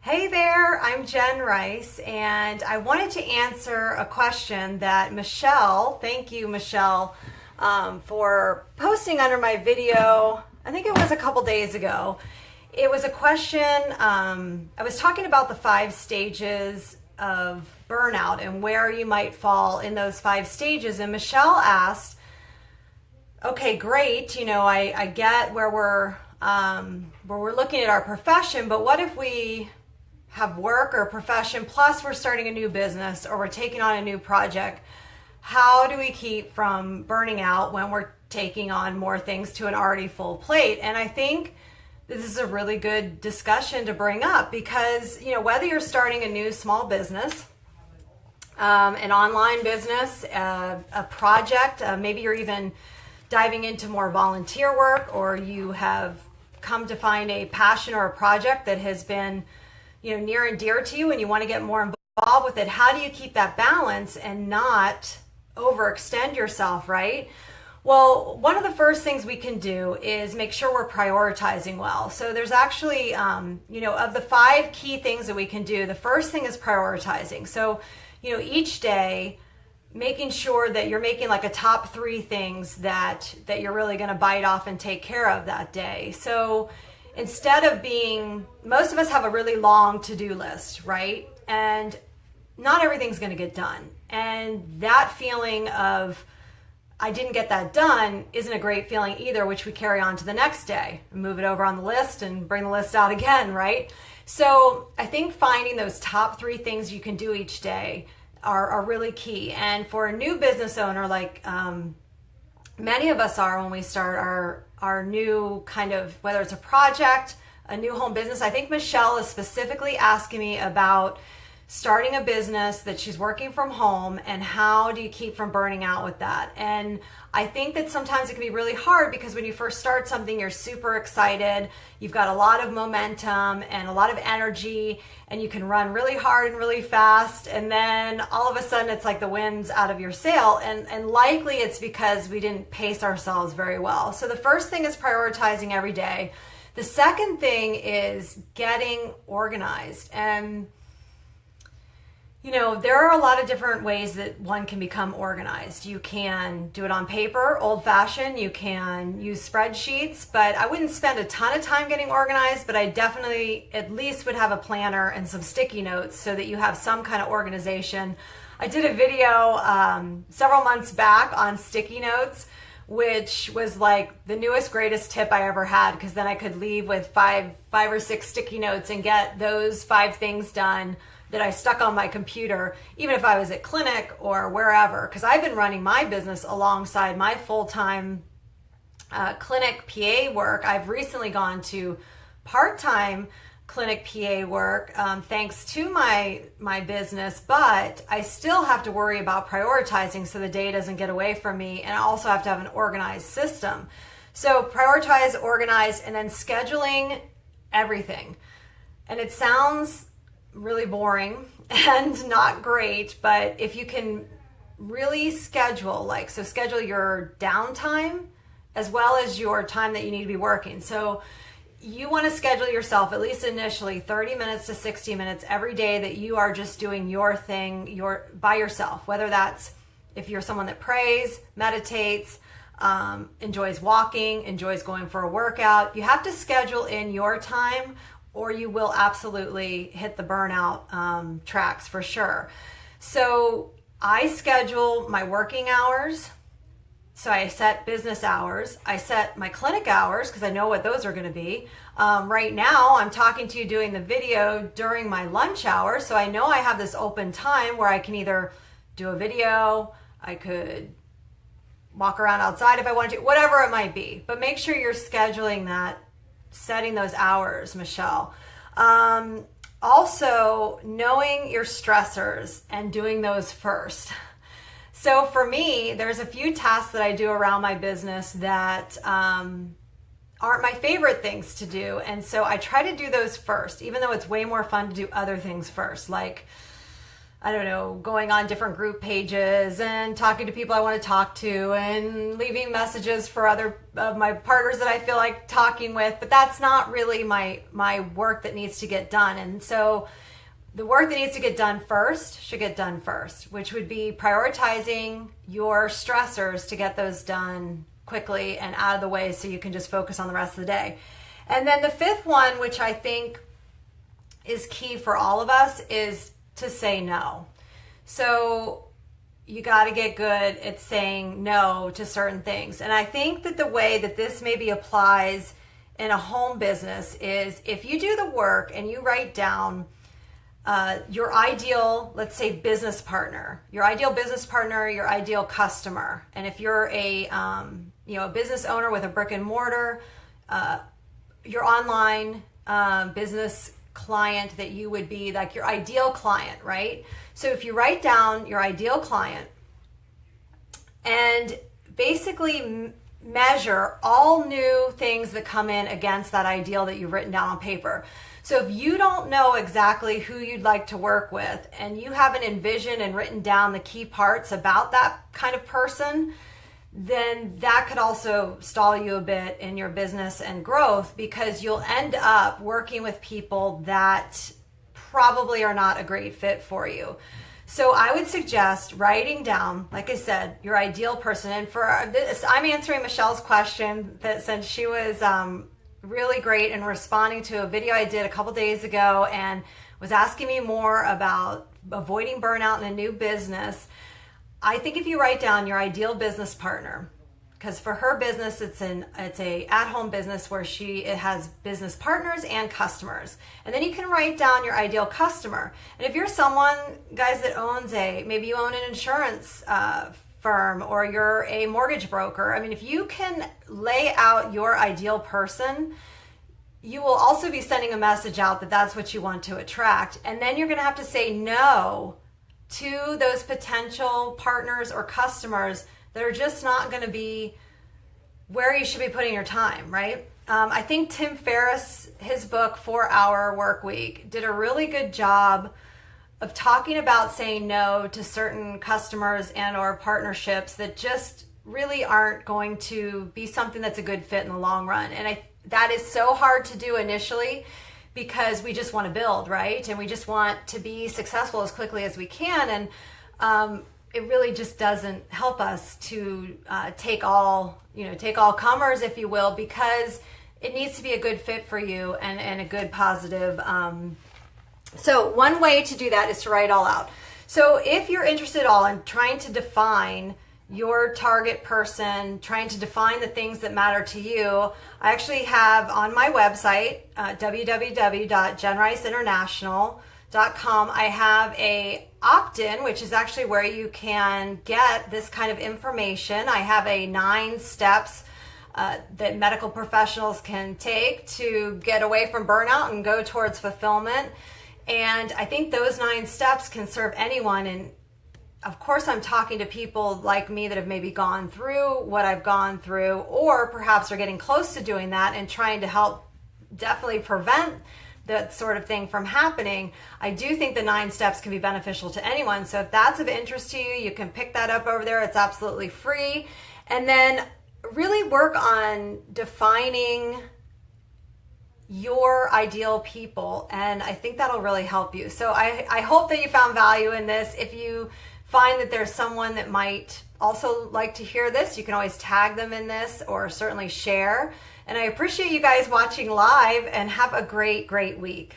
Hey there, I'm Jenn Rice, and I wanted to answer a question that Michelle, thank you, Michelle, for posting under my video. I think it was a couple days ago. It was a question. I was talking about the 5 stages of burnout and where you might fall in those 5 stages. And Michelle asked, okay, great. I get where we're looking at our profession, but what if we have work or profession plus we're starting a new business or we're taking on a new project? How do we keep from burning out when we're taking on more things to an already full plate? And I think this is a really good discussion to bring up because, whether you're starting a new small business, an online business, a project, maybe you're even diving into more volunteer work, or you have come to find a passion or a project that has been near and dear to you and you want to get more involved with it. How do you keep that balance and not overextend yourself, right? Well, one of the first things we can do is make sure we're prioritizing well. So there's actually, of the 5 key things that we can do, the first thing is prioritizing. So, each day, making sure that you're making like a top 3 things that you're really going to bite off and take care of that day. So instead of most of us have a really long to-do list, right? And not everything's going to get done. And that feeling of, I didn't get that done, isn't a great feeling either, which we carry on to the next day and move it over on the list and bring the list out again, right? So I think finding those top 3 things you can do each day are really key. And for a new business owner, like many of us are when we start our new kind of, whether it's a project, a new home business. I think Michelle is specifically asking me about starting a business that she's working from home and how do you keep from burning out with that. And I think that sometimes it can be really hard because when you first start something, you're super excited, you've got a lot of momentum and a lot of energy, and you can run really hard and really fast, and then all of a sudden it's like the wind's out of your sail, and likely it's because we didn't pace ourselves very well. So the first thing is prioritizing every day. The second thing is getting organized. And there are a lot of different ways that one can become organized. You can do it on paper, old-fashioned. You can use spreadsheets, but I wouldn't spend a ton of time getting organized, but I definitely at least would have a planner and some sticky notes so that you have some kind of organization. I did a video several months back on sticky notes, which was like the newest, greatest tip I ever had, because then I could leave with five or 6 sticky notes and get those 5 things done that I stuck on my computer, even if I was at clinic or wherever, because I've been running my business alongside my full-time clinic PA work. I've recently gone to part-time clinic PA work thanks to my business, but I still have to worry about prioritizing so the day doesn't get away from me, and I also have to have an organized system. So prioritize, organize, and then scheduling everything. And it sounds really boring and not great, but if you can really schedule, schedule your downtime as well as your time that you need to be working. So you want to schedule yourself at least initially 30 minutes to 60 minutes every day that you are just doing your thing, by yourself, whether that's if you're someone that prays, meditates, enjoys walking, enjoys going for a workout. You have to schedule in your time, or you will absolutely hit the burnout tracks for sure. So I schedule my working hours. So I set business hours. I set my clinic hours because I know what those are going to be. Right now, I'm talking to you doing the video during my lunch hour. So I know I have this open time where I can either do a video, I could walk around outside if I want to, whatever it might be. But make sure you're scheduling that, setting those hours, Michelle. Also, knowing your stressors and doing those first. So for me, there's a few tasks that I do around my business that aren't my favorite things to do. And so I try to do those first, even though it's way more fun to do other things first, like I don't know, going on different group pages and talking to people I want to talk to and leaving messages for other of my partners that I feel like talking with. But that's not really my work that needs to get done. And so the work that needs to get done first should get done first, which would be prioritizing your stressors to get those done quickly and out of the way so you can just focus on the rest of the day. And then the fifth one, which I think is key for all of us, is to say no. So you got to get good at saying no to certain things. And I think that the way that this maybe applies in a home business is if you do the work and you write down your ideal, let's say, business partner, your ideal customer. And if you're a business owner with a brick and mortar, your online business client that you would be like your ideal client, right? So if you write down your ideal client and basically measure all new things that come in against that ideal that you've written down on paper. So if you don't know exactly who you'd like to work with and you haven't envisioned and written down the key parts about that kind of person, then that could also stall you a bit in your business and growth, because you'll end up working with people that probably are not a great fit for you. So I would suggest writing down, like I said, your ideal person. And for this, I'm answering Michelle's question that since she was really great in responding to a video I did a couple days ago and was asking me more about avoiding burnout in a new business. I think if you write down your ideal business partner, because for her business, it's a at-home business where it has business partners and customers. And then you can write down your ideal customer. And if you're someone, guys, that owns maybe you own an insurance firm or you're a mortgage broker. I mean, if you can lay out your ideal person, you will also be sending a message out that that's what you want to attract. And then you're going to have to say no to those potential partners or customers that are just not going to be where you should be putting your time, right? I think Tim Ferriss, his book 4-Hour Work Week, did a really good job of talking about saying no to certain customers and or partnerships that just really aren't going to be something that's a good fit in the long run. And that is so hard to do initially, because we just want to build, right? And we just want to be successful as quickly as we can. And it really just doesn't help us to take all comers, if you will, because it needs to be a good fit for you and a good positive. So one way to do that is to write it all out. So if you're interested at all in trying to define your target person, trying to define the things that matter to you, I actually have on my website, www.jennriceinternational.com, I have a opt-in, which is actually where you can get this kind of information. I have 9 steps that medical professionals can take to get away from burnout and go towards fulfillment. And I think those 9 steps can serve anyone. And of course, I'm talking to people like me that have maybe gone through what I've gone through, or perhaps are getting close to doing that and trying to help definitely prevent that sort of thing from happening. I do think the 9 steps can be beneficial to anyone. So if that's of interest to you, you can pick that up over there. It's absolutely free. And then really work on defining your ideal people. And I think that'll really help you. So I hope that you found value in this. If you find that there's someone that might also like to hear this, you can always tag them in this or certainly share. And I appreciate you guys watching live, and have a great, great week.